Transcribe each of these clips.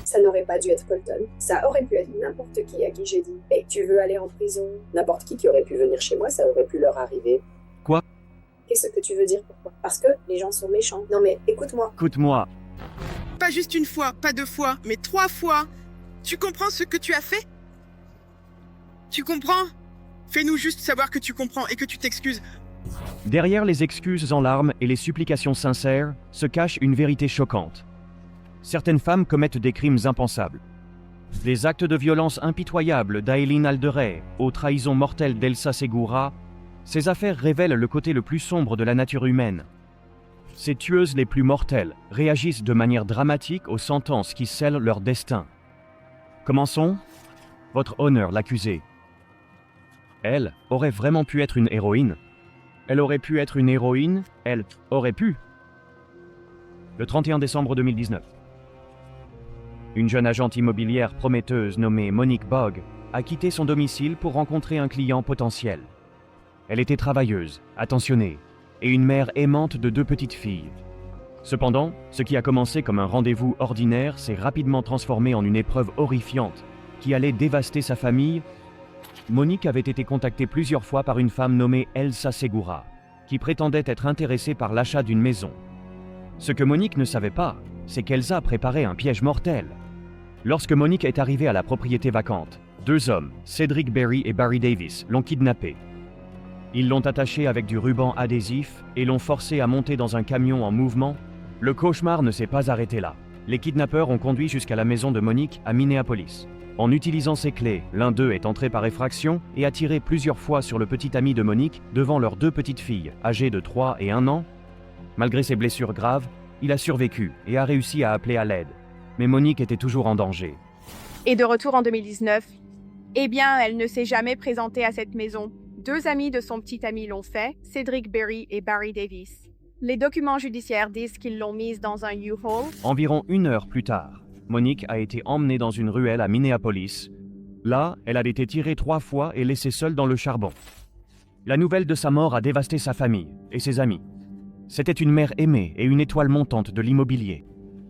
Ça n'aurait pas dû être Colton. Ça aurait pu être n'importe qui à qui j'ai dit « Hey, tu veux aller en prison ?» N'importe qui aurait pu venir chez moi, ça aurait pu leur arriver. Quoi? Qu'est-ce que tu veux dire pourquoi? Parce que les gens sont méchants. Non mais écoute-moi. Écoute-moi. Pas juste une fois, pas 2 fois, mais 3 fois. Tu comprends ce que tu as fait? Tu comprends? Fais-nous juste savoir que tu comprends et que tu t'excuses. Derrière les excuses en larmes et les supplications sincères se cache une vérité choquante. Certaines femmes commettent des crimes impensables. Des actes de violence impitoyables d'Aileen Alderey aux trahisons mortelles d'Elsa Segura, ces affaires révèlent le côté le plus sombre de la nature humaine. Ces tueuses les plus mortelles réagissent de manière dramatique aux sentences qui scellent leur destin. Commençons. Votre honneur, l'accusée. Elle aurait vraiment pu être une héroïne. Elle aurait pu être une héroïne. Elle aurait pu. Le 31 décembre 2019. Une jeune agente immobilière prometteuse nommée Monique Bogg a quitté son domicile pour rencontrer un client potentiel. Elle était travailleuse, attentionnée, et une mère aimante de 2 petites filles. Cependant, ce qui a commencé comme un rendez-vous ordinaire s'est rapidement transformé en une épreuve horrifiante qui allait dévaster sa famille. Monique avait été contactée plusieurs fois par une femme nommée Elsa Segura, qui prétendait être intéressée par l'achat d'une maison. Ce que Monique ne savait pas, c'est qu'Elsa préparait un piège mortel. Lorsque Monique est arrivée à la propriété vacante, 2 hommes, Cedric Berry et Barry Davis, l'ont kidnappée. Ils l'ont attachée avec du ruban adhésif et l'ont forcée à monter dans un camion en mouvement. Le cauchemar ne s'est pas arrêté là. Les kidnappeurs ont conduit jusqu'à la maison de Monique à Minneapolis. En utilisant ses clés, l'un d'eux est entré par effraction et a tiré plusieurs fois sur le petit ami de Monique devant leurs 2 petites filles, âgées de 3 et 1 an. Malgré ses blessures graves, il a survécu et a réussi à appeler à l'aide. Mais Monique était toujours en danger. Et de retour en 2019, eh bien, elle ne s'est jamais présentée à cette maison. 2 amis de son petit ami l'ont fait, Cedric Berry et Barry Davis. Les documents judiciaires disent qu'ils l'ont mise dans un U-Haul. Environ 1 heure plus tard, Monique a été emmenée dans une ruelle à Minneapolis. Là, elle a été tirée 3 fois et laissée seule dans le charbon. La nouvelle de sa mort a dévasté sa famille et ses amis. C'était une mère aimée et une étoile montante de l'immobilier.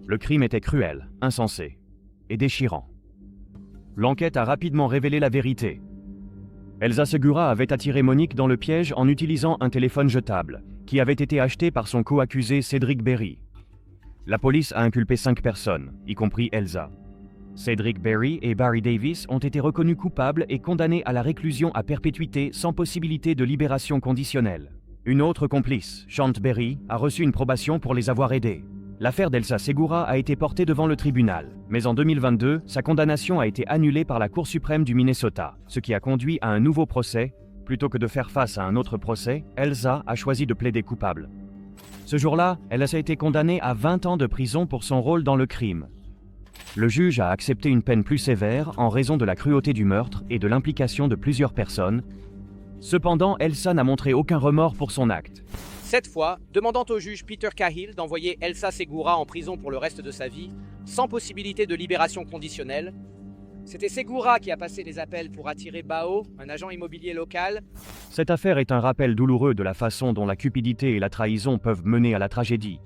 Le crime était cruel, insensé et déchirant. L'enquête a rapidement révélé la vérité. Elsa Segura avait attiré Monique dans le piège en utilisant un téléphone jetable, qui avait été acheté par son co-accusé Cedric Berry. La police a inculpé 5 personnes, y compris Elsa. Cedric Berry et Barry Davis ont été reconnus coupables et condamnés à la réclusion à perpétuité sans possibilité de libération conditionnelle. Une autre complice, Chante Berry, a reçu une probation pour les avoir aidés. L'affaire d'Elsa Segura a été portée devant le tribunal, mais en 2022, sa condamnation a été annulée par la Cour suprême du Minnesota, ce qui a conduit à un nouveau procès. Plutôt que de faire face à un autre procès, Elsa a choisi de plaider coupable. Ce jour-là, Elsa a été condamnée à 20 ans de prison pour son rôle dans le crime. Le juge a accepté une peine plus sévère en raison de la cruauté du meurtre et de l'implication de plusieurs personnes. Cependant, Elsa n'a montré aucun remords pour son acte. Cette fois, demandant au juge Peter Cahill d'envoyer Elsa Segura en prison pour le reste de sa vie, sans possibilité de libération conditionnelle. C'était Segura qui a passé les appels pour attirer Bao, un agent immobilier local. Cette affaire est un rappel douloureux de la façon dont la cupidité et la trahison peuvent mener à la tragédie.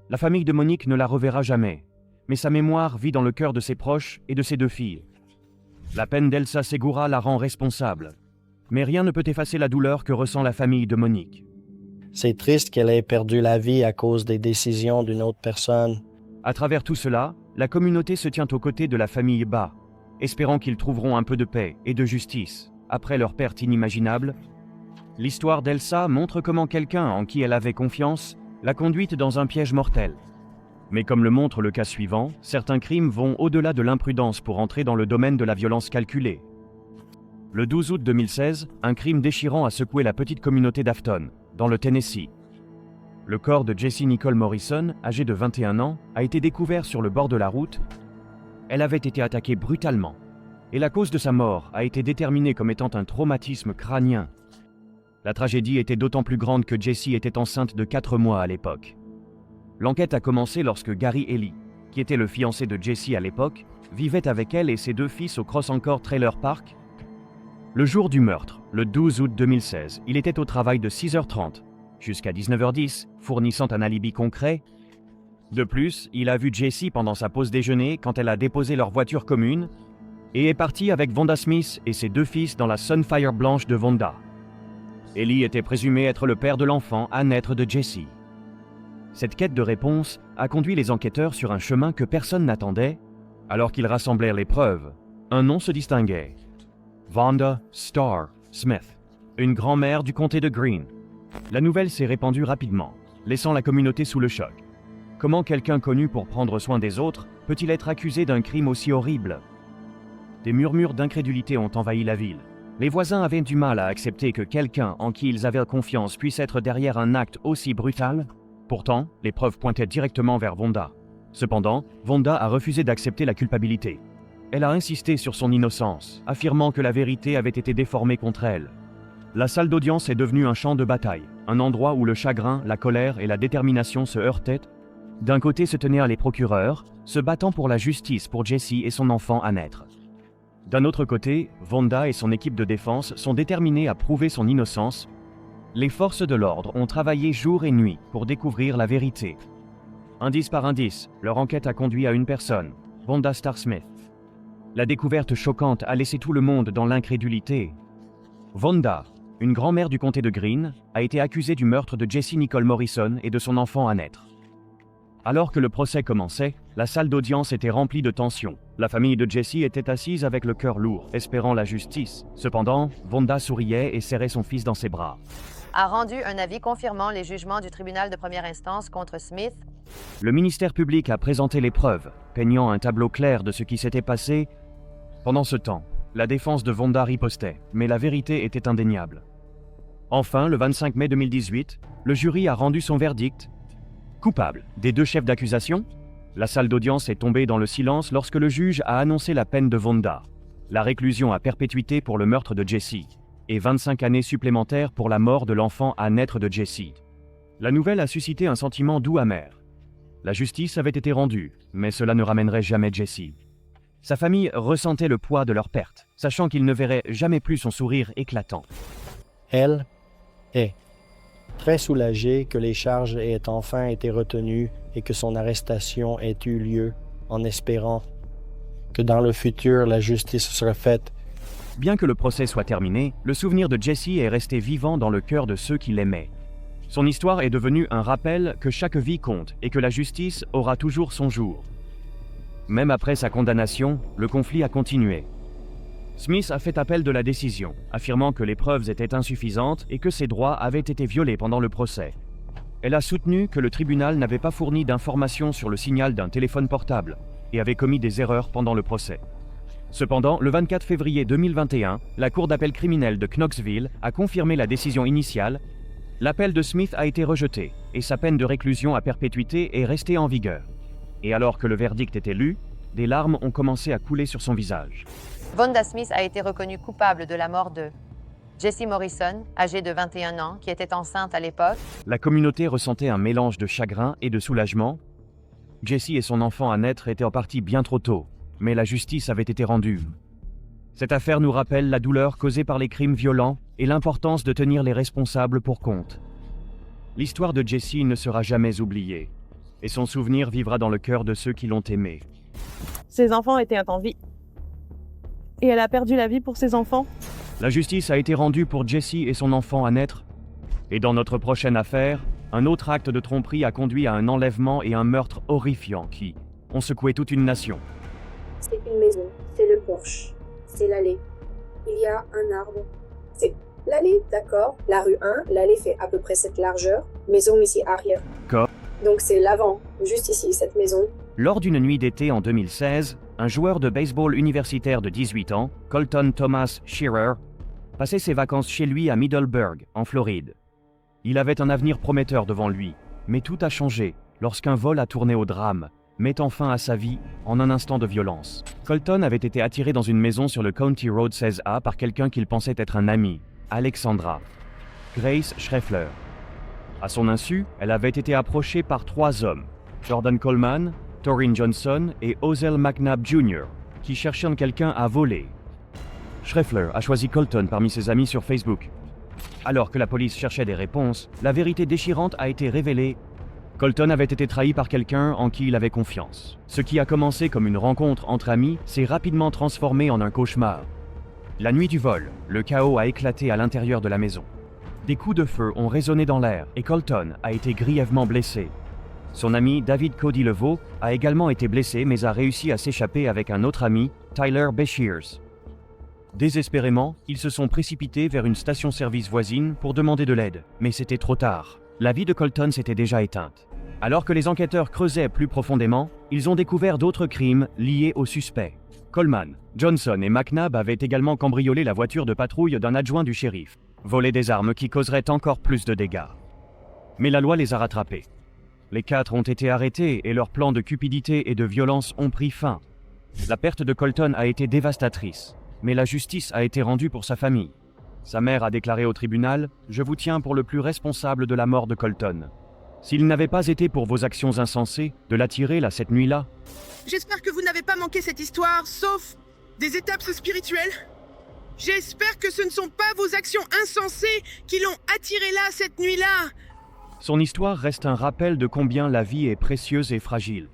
La famille de Monique ne la reverra jamais, mais sa mémoire vit dans le cœur de ses proches et de ses 2 filles. La peine d'Elsa Segura la rend responsable, mais rien ne peut effacer la douleur que ressent la famille de Monique. C'est triste qu'elle ait perdu la vie à cause des décisions d'une autre personne. À travers tout cela, la communauté se tient aux côtés de la famille Ba, espérant qu'ils trouveront un peu de paix et de justice après leur perte inimaginable. L'histoire d'Elsa montre comment quelqu'un en qui elle avait confiance l'a conduite dans un piège mortel. Mais comme le montre le cas suivant, certains crimes vont au-delà de l'imprudence pour entrer dans le domaine de la violence calculée. Le 12 août 2016, un crime déchirant a secoué la petite communauté d'Afton, dans le Tennessee. Le corps de Jessie Nicole Morrison, âgée de 21 ans, a été découvert sur le bord de la route. Elle avait été attaquée brutalement, et la cause de sa mort a été déterminée comme étant un traumatisme crânien. La tragédie était d'autant plus grande que Jessie était enceinte de 4 mois à l'époque. L'enquête a commencé lorsque Gary Ellie, qui était le fiancé de Jessie à l'époque, vivait avec elle et ses 2 fils au Cross Anchor Trailer Park. Le jour du meurtre, le 12 août 2016, il était au travail de 6h30 jusqu'à 19h10, fournissant un alibi concret. De plus, il a vu Jessie pendant sa pause déjeuner quand elle a déposé leur voiture commune et est parti avec Vonda Smith et ses 2 fils dans la Sunfire blanche de Vonda. Ellie était présumé être le père de l'enfant à naître de Jessie. Cette quête de réponse a conduit les enquêteurs sur un chemin que personne n'attendait. Alors qu'ils rassemblèrent les preuves, un nom se distinguait. Vonda Starr Smith, une grand-mère du comté de Greene. La nouvelle s'est répandue rapidement, laissant la communauté sous le choc. Comment quelqu'un connu pour prendre soin des autres peut-il être accusé d'un crime aussi horrible? Des murmures d'incrédulité ont envahi la ville. Les voisins avaient du mal à accepter que quelqu'un en qui ils avaient confiance puisse être derrière un acte aussi brutal. Pourtant, les preuves pointaient directement vers Vonda. Cependant, Vonda a refusé d'accepter la culpabilité. Elle a insisté sur son innocence, affirmant que la vérité avait été déformée contre elle. La salle d'audience est devenue un champ de bataille, un endroit où le chagrin, la colère et la détermination se heurtaient. D'un côté se tenaient les procureurs, se battant pour la justice pour Jessie et son enfant à naître. D'un autre côté, Vonda et son équipe de défense sont déterminés à prouver son innocence. Les forces de l'ordre ont travaillé jour et nuit pour découvrir la vérité. Indice par indice, leur enquête a conduit à une personne, Vonda Starr Smith. La découverte choquante a laissé tout le monde dans l'incrédulité. Vonda, une grand-mère du comté de Greene, a été accusée du meurtre de Jessie Nicole Morrison et de son enfant à naître. Alors que le procès commençait, la salle d'audience était remplie de tension. La famille de Jessie était assise avec le cœur lourd, espérant la justice. Cependant, Vonda souriait et serrait son fils dans ses bras. A rendu un avis confirmant les jugements du tribunal de première instance contre Smith. Le ministère public a présenté les preuves, peignant un tableau clair de ce qui s'était passé. Pendant ce temps, la défense de Vonda ripostait, mais la vérité était indéniable. Enfin, le 25 mai 2018, le jury a rendu son verdict. Coupable des 2 chefs d'accusation, la salle d'audience est tombée dans le silence lorsque le juge a annoncé la peine de Vonda, la réclusion à perpétuité pour le meurtre de Jessie, et 25 années supplémentaires pour la mort de l'enfant à naître de Jessie. La nouvelle a suscité un sentiment doux amer. La justice avait été rendue, mais cela ne ramènerait jamais Jessie. Sa famille ressentait le poids de leur perte, sachant qu'il ne verrait jamais plus son sourire éclatant. Elle est très soulagée que les charges aient enfin été retenues et que son arrestation ait eu lieu, en espérant que dans le futur, la justice sera faite. Bien que le procès soit terminé, le souvenir de Jessie est resté vivant dans le cœur de ceux qui l'aimaient. Son histoire est devenue un rappel que chaque vie compte et que la justice aura toujours son jour. Même après sa condamnation, le conflit a continué. Smith a fait appel de la décision, affirmant que les preuves étaient insuffisantes et que ses droits avaient été violés pendant le procès. Elle a soutenu que le tribunal n'avait pas fourni d'informations sur le signal d'un téléphone portable et avait commis des erreurs pendant le procès. Cependant, le 24 février 2021, la Cour d'appel criminelle de Knoxville a confirmé la décision initiale. L'appel de Smith a été rejeté et sa peine de réclusion à perpétuité est restée en vigueur. Et alors que le verdict était lu, des larmes ont commencé à couler sur son visage. Vonda Smith a été reconnue coupable de la mort de Jessie Morrison, âgée de 21 ans, qui était enceinte à l'époque. La communauté ressentait un mélange de chagrin et de soulagement. Jessie et son enfant à naître étaient en partie bien trop tôt, mais la justice avait été rendue. Cette affaire nous rappelle la douleur causée par les crimes violents et l'importance de tenir les responsables pour compte. L'histoire de Jessie ne sera jamais oubliée, et son souvenir vivra dans le cœur de ceux qui l'ont aimée. Ses enfants étaient en vie. Et elle a perdu la vie pour ses enfants. La justice a été rendue pour Jessie et son enfant à naître. Et dans notre prochaine affaire, un autre acte de tromperie a conduit à un enlèvement et un meurtre horrifiant qui ont secoué toute une nation. C'est une maison, c'est le porche, c'est l'allée. Il y a un arbre. C'est l'allée, d'accord. La rue 1, l'allée fait à peu près cette largeur. Maison ici arrière. Quoi ? Donc c'est l'avant, juste ici, cette maison. Lors d'une nuit d'été en 2016, un joueur de baseball universitaire de 18 ans, Colton Thomas Shearer, passait ses vacances chez lui à Middleburg, en Floride. Il avait un avenir prometteur devant lui, mais tout a changé lorsqu'un vol a tourné au drame, mettant fin à sa vie en un instant de violence. Colton avait été attiré dans une maison sur le County Road 16A par quelqu'un qu'il pensait être un ami, Alexandra Grace Schreffler. À son insu, elle avait été approchée par 3 hommes, Jordan Coleman, Torrin Johnson et Ozell McNabb Jr., qui cherchaient quelqu'un à voler. Schreffler a choisi Colton parmi ses amis sur Facebook. Alors que la police cherchait des réponses, la vérité déchirante a été révélée. Colton avait été trahi par quelqu'un en qui il avait confiance. Ce qui a commencé comme une rencontre entre amis s'est rapidement transformé en un cauchemar. La nuit du vol, le chaos a éclaté à l'intérieur de la maison. Des coups de feu ont résonné dans l'air et Colton a été grièvement blessé. Son ami David Cody Leveau a également été blessé mais a réussi à s'échapper avec un autre ami, Tyler Beshears. Désespérément, ils se sont précipités vers une station-service voisine pour demander de l'aide, mais c'était trop tard. La vie de Colton s'était déjà éteinte. Alors que les enquêteurs creusaient plus profondément, ils ont découvert d'autres crimes liés aux suspects. Coleman, Johnson et McNabb avaient également cambriolé la voiture de patrouille d'un adjoint du shérif, volé des armes qui causeraient encore plus de dégâts. Mais la loi les a rattrapés. Les 4 ont été arrêtés et leurs plans de cupidité et de violence ont pris fin. La perte de Colton a été dévastatrice, mais la justice a été rendue pour sa famille. Sa mère a déclaré au tribunal « Je vous tiens pour le plus responsable de la mort de Colton. S'il n'avait pas été pour vos actions insensées, de l'attirer là cette nuit-là, J'espère que vous n'avez pas manqué cette histoire, sauf des étapes spirituelles. J'espère que ce ne sont pas vos actions insensées qui l'ont attiré là cette nuit-là. son histoire reste un rappel de combien la vie est précieuse et fragile.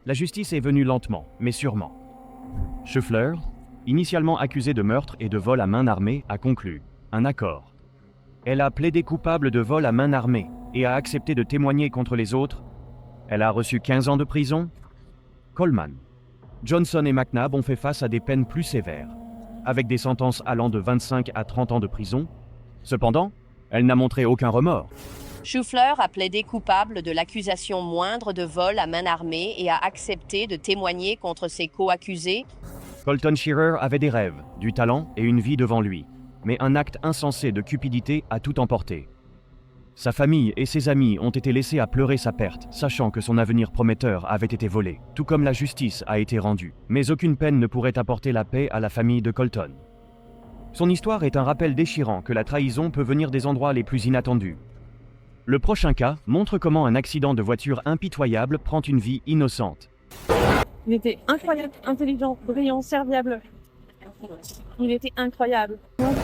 La justice est venue lentement, mais sûrement. Scheffler, initialement accusée de meurtre et de vol à main armée, a conclu un accord. Elle a plaidé coupable de vol à main armée et a accepté de témoigner contre les autres. Elle a reçu 15 ans de prison. Coleman, Johnson et McNabb ont fait face à des peines plus sévères, avec des sentences allant de 25 à 30 ans de prison. Cependant, elle n'a montré aucun remords. Scheffler a plaidé coupable de l'accusation moindre de vol à main armée et a accepté de témoigner contre ses co-accusés. Colton Shearer avait des rêves, du talent et une vie devant lui, mais un acte insensé de cupidité a tout emporté. Sa famille et ses amis ont été laissés à pleurer sa perte, sachant que son avenir prometteur avait été volé, tout comme la justice a été rendue. Mais aucune peine ne pourrait apporter la paix à la famille de Colton. Son histoire est un rappel déchirant que la trahison peut venir des endroits les plus inattendus. Le prochain cas montre comment un accident de voiture impitoyable prend une vie innocente. Il était incroyable, intelligent, brillant, serviable. Il était incroyable.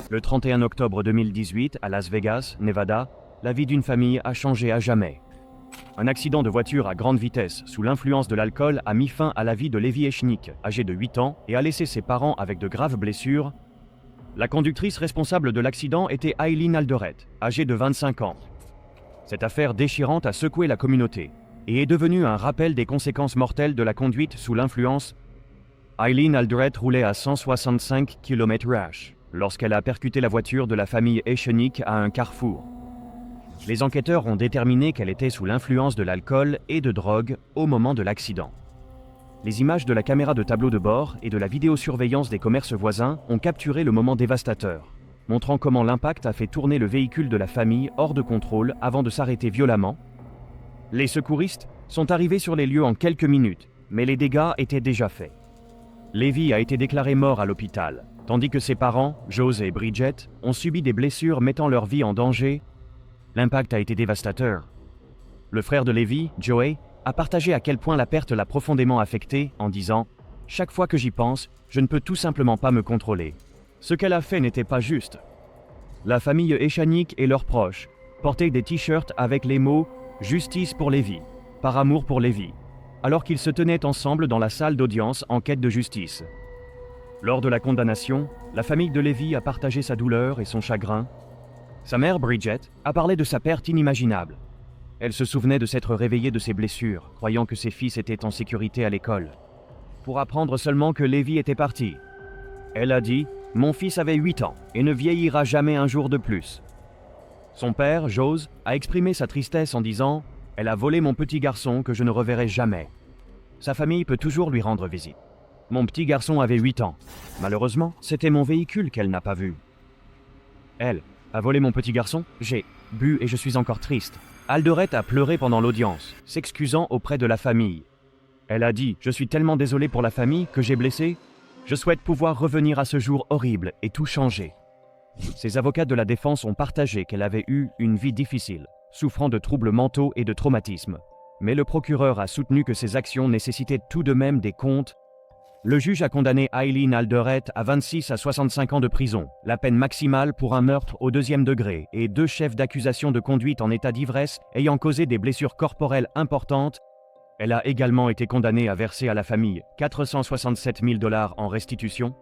Le 31 octobre 2018, à Las Vegas, Nevada, la vie d'une famille a changé à jamais. Un accident de voiture à grande vitesse sous l'influence de l'alcool a mis fin à la vie de Levi Eshnik, âgé de 8 ans, et a laissé ses parents avec de graves blessures. La conductrice responsable de l'accident était Eileen Alderet, âgée de 25 ans. Cette affaire déchirante a secoué la communauté et est devenue un rappel des conséquences mortelles de la conduite sous l'influence. Eileen Alderet roulait à 165 km/h lorsqu'elle a percuté la voiture de la famille Eshnik à un carrefour. Les enquêteurs ont déterminé qu'elle était sous l'influence de l'alcool et de drogue au moment de l'accident. Les images de la caméra de tableau de bord et de la vidéosurveillance des commerces voisins ont capturé le moment dévastateur, montrant comment l'impact a fait tourner le véhicule de la famille hors de contrôle avant de s'arrêter violemment. Les secouristes sont arrivés sur les lieux en quelques minutes, mais les dégâts étaient déjà faits. Levi a été déclaré mort à l'hôpital, tandis que ses parents, Jose et Bridget, ont subi des blessures mettant leur vie en danger. L'impact a été dévastateur. Le frère de Levi, Joey, a partagé à quel point la perte l'a profondément affecté en disant « Chaque fois que j'y pense, je ne peux tout simplement pas me contrôler. Ce qu'elle a fait n'était pas juste. » La famille Eshnik et leurs proches portaient des t-shirts avec les mots « Justice pour Levi »,« Par amour pour Levi », alors qu'ils se tenaient ensemble dans la salle d'audience en quête de justice. Lors de la condamnation, la famille de Levi a partagé sa douleur et son chagrin. Sa mère, Bridget, a parlé de sa perte inimaginable. Elle se souvenait de s'être réveillée de ses blessures, croyant que ses fils étaient en sécurité à l'école, pour apprendre seulement que Levi était parti. Elle a dit « Mon fils avait 8 ans et ne vieillira jamais un jour de plus. » Son père, Jose, a exprimé sa tristesse en disant « Elle a volé mon petit garçon que je ne reverrai jamais. Sa famille peut toujours lui rendre visite. Mon petit garçon avait 8 ans. Malheureusement, c'était mon véhicule qu'elle n'a pas vu. Elle a volé mon petit garçon, j'ai bu et je suis encore triste. » Alderet a pleuré pendant l'audience, s'excusant auprès de la famille. Elle a dit « Je suis tellement désolée pour la famille que j'ai blessé. Je souhaite pouvoir revenir à ce jour horrible et tout changer. » Ses avocats de la défense ont partagé qu'elle avait eu une vie difficile, souffrant de troubles mentaux et de traumatismes. Mais le procureur a soutenu que ses actions nécessitaient tout de même des comptes. Le juge a condamné Eileen Alderette à 26 à 65 ans de prison, la peine maximale pour un meurtre au 2e degré et 2 chefs d'accusation de conduite en état d'ivresse ayant causé des blessures corporelles importantes. Elle a également été condamnée à verser à la famille 467 000 $ en restitution.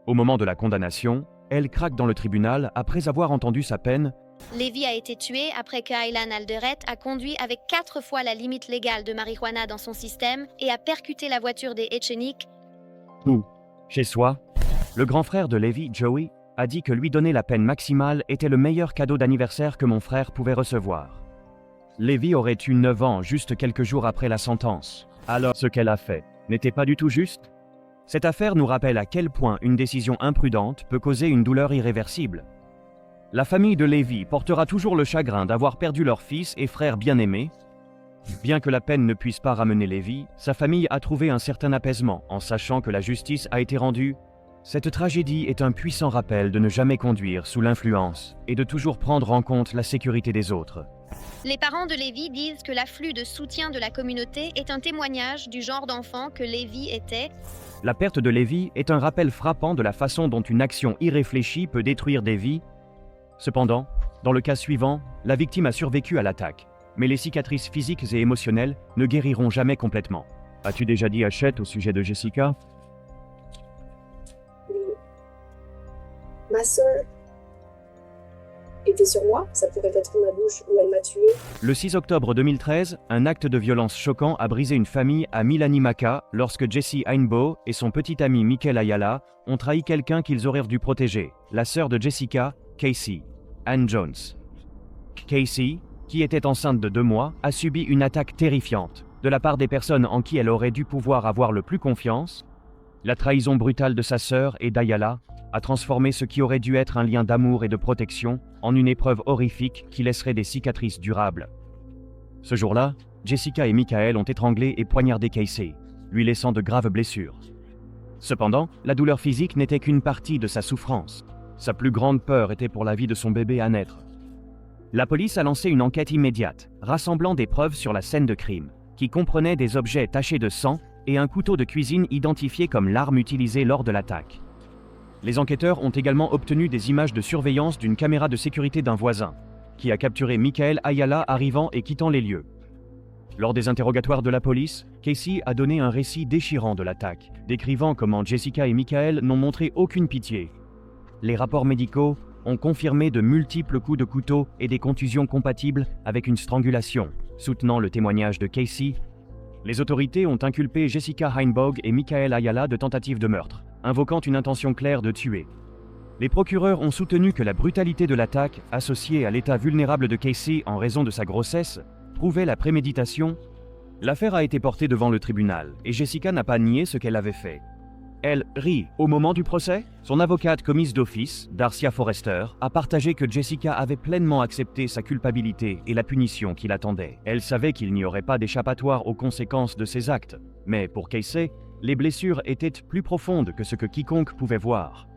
Au moment de la condamnation, elle craque dans le tribunal après avoir entendu sa peine. Levy a été tué après que Eileen Alderette a conduit avec 4 fois la limite légale de marijuana dans son système et a percuté la voiture des Echenique. Chez soi, le grand frère de Levy, Joey, a dit que lui donner la peine maximale était le meilleur cadeau d'anniversaire que mon frère pouvait recevoir. Levy aurait eu 9 ans juste quelques jours après la sentence. Alors, ce qu'elle a fait n'était pas du tout juste? Cette affaire nous rappelle à quel point une décision imprudente peut causer une douleur irréversible. La famille de Levy portera toujours le chagrin d'avoir perdu leur fils et frère bien-aimé. Bien que la peine ne puisse pas ramener Levy, sa famille a trouvé un certain apaisement en sachant que la justice a été rendue. Cette tragédie est un puissant rappel de ne jamais conduire sous l'influence et de toujours prendre en compte la sécurité des autres. Les parents de Levy disent que l'afflux de soutien de la communauté est un témoignage du genre d'enfant que Levy était. La perte de Levy est un rappel frappant de la façon dont une action irréfléchie peut détruire des vies. Cependant, dans le cas suivant, la victime a survécu à l'attaque, mais les cicatrices physiques et émotionnelles ne guériront jamais complètement. As-tu déjà dit à Chet au sujet de Jessica? Oui. Ma sœur était sur moi, ça pourrait être ma bouche où elle m'a tué. Le 6 octobre 2013, un acte de violence choquant a brisé une famille à Milanimaka lorsque Jesse Heinbow et son petit ami Michael Ayala ont trahi quelqu'un qu'ils auraient dû protéger, la sœur de Jessica, Casey, Ann Jones. Casey, qui était enceinte de 2 mois, a subi une attaque terrifiante de la part des personnes en qui elle aurait dû pouvoir avoir le plus confiance. La trahison brutale de sa sœur et d'Ayala a transformé ce qui aurait dû être un lien d'amour et de protection en une épreuve horrifique qui laisserait des cicatrices durables. Ce jour-là, Jessica et Michael ont étranglé et poignardé Casey, lui laissant de graves blessures. Cependant, la douleur physique n'était qu'une partie de sa souffrance. Sa plus grande peur était pour la vie de son bébé à naître. La police a lancé une enquête immédiate, rassemblant des preuves sur la scène de crime, qui comprenait des objets tachés de sang et un couteau de cuisine identifié comme l'arme utilisée lors de l'attaque. Les enquêteurs ont également obtenu des images de surveillance d'une caméra de sécurité d'un voisin, qui a capturé Michael Ayala arrivant et quittant les lieux. Lors des interrogatoires de la police, Casey a donné un récit déchirant de l'attaque, décrivant comment Jessica et Michael n'ont montré aucune pitié. Les rapports médicaux ont confirmé de multiples coups de couteau et des contusions compatibles avec une strangulation, soutenant le témoignage de Casey. Les autorités ont inculpé Jessica Heinbow et Michael Ayala de tentative de meurtre, invoquant une intention claire de tuer. Les procureurs ont soutenu que la brutalité de l'attaque, associée à l'état vulnérable de Casey en raison de sa grossesse, prouvait la préméditation. L'affaire a été portée devant le tribunal et Jessica n'a pas nié ce qu'elle avait fait. Elle rit au moment du procès. Son avocate commise d'office, Darcia Forrester, a partagé que Jessica avait pleinement accepté sa culpabilité et la punition qui l'attendait. Elle savait qu'il n'y aurait pas d'échappatoire aux conséquences de ses actes. Mais pour Casey, les blessures étaient plus profondes que ce que quiconque pouvait voir.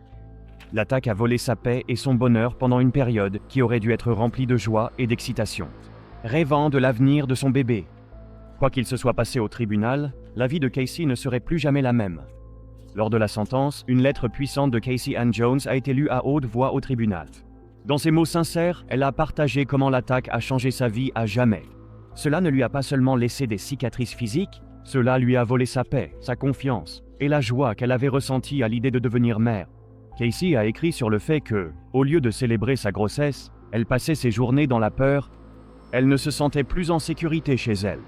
L'attaque a volé sa paix et son bonheur pendant une période qui aurait dû être remplie de joie et d'excitation. Rêvant de l'avenir de son bébé. Quoi qu'il se soit passé au tribunal, la vie de Casey ne serait plus jamais la même. Lors de la sentence, une lettre puissante de Casey Ann Jones a été lue à haute voix au tribunal. Dans ses mots sincères, elle a partagé comment l'attaque a changé sa vie à jamais. Cela ne lui a pas seulement laissé des cicatrices physiques, cela lui a volé sa paix, sa confiance et la joie qu'elle avait ressentie à l'idée de devenir mère. Casey a écrit sur le fait que, au lieu de célébrer sa grossesse, elle passait ses journées dans la peur. Elle ne se sentait plus en sécurité chez elle.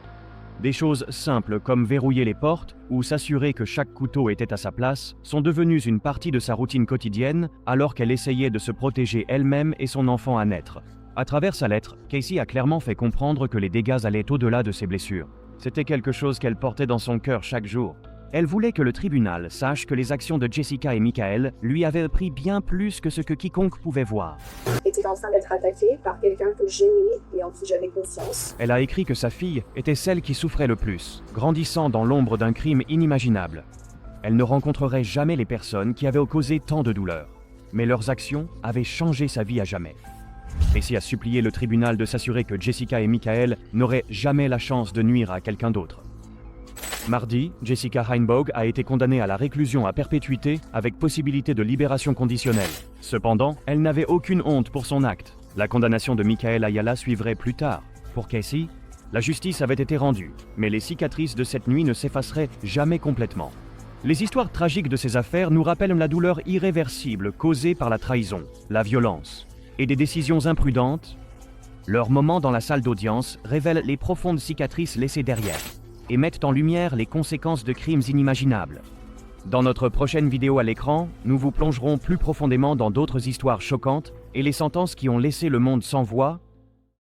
Des choses simples comme verrouiller les portes ou s'assurer que chaque couteau était à sa place sont devenues une partie de sa routine quotidienne alors qu'elle essayait de se protéger elle-même et son enfant à naître. À travers sa lettre, Casey a clairement fait comprendre que les dégâts allaient au-delà de ses blessures. C'était quelque chose qu'elle portait dans son cœur chaque jour. Elle voulait que le tribunal sache que les actions de Jessica et Michael lui avaient pris bien plus que ce que quiconque pouvait voir. Était en train d'être attaquée par quelqu'un que j'aimais et en qui j'avais confiance. Elle a écrit que sa fille était celle qui souffrait le plus, grandissant dans l'ombre d'un crime inimaginable. Elle ne rencontrerait jamais les personnes qui avaient causé tant de douleur, mais leurs actions avaient changé sa vie à jamais. Casey a supplié le tribunal de s'assurer que Jessica et Michael n'auraient jamais la chance de nuire à quelqu'un d'autre. Mardi, Jessica Heinboug a été condamnée à la réclusion à perpétuité avec possibilité de libération conditionnelle. Cependant, elle n'avait aucune honte pour son acte. La condamnation de Michael Ayala suivrait plus tard. Pour Casey, la justice avait été rendue, mais les cicatrices de cette nuit ne s'effaceraient jamais complètement. Les histoires tragiques de ces affaires nous rappellent la douleur irréversible causée par la trahison, la violence et des décisions imprudentes. Leurs moments dans la salle d'audience révèlent les profondes cicatrices laissées derrière et mettent en lumière les conséquences de crimes inimaginables. Dans notre prochaine vidéo à l'écran, nous vous plongerons plus profondément dans d'autres histoires choquantes et les sentences qui ont laissé le monde sans voix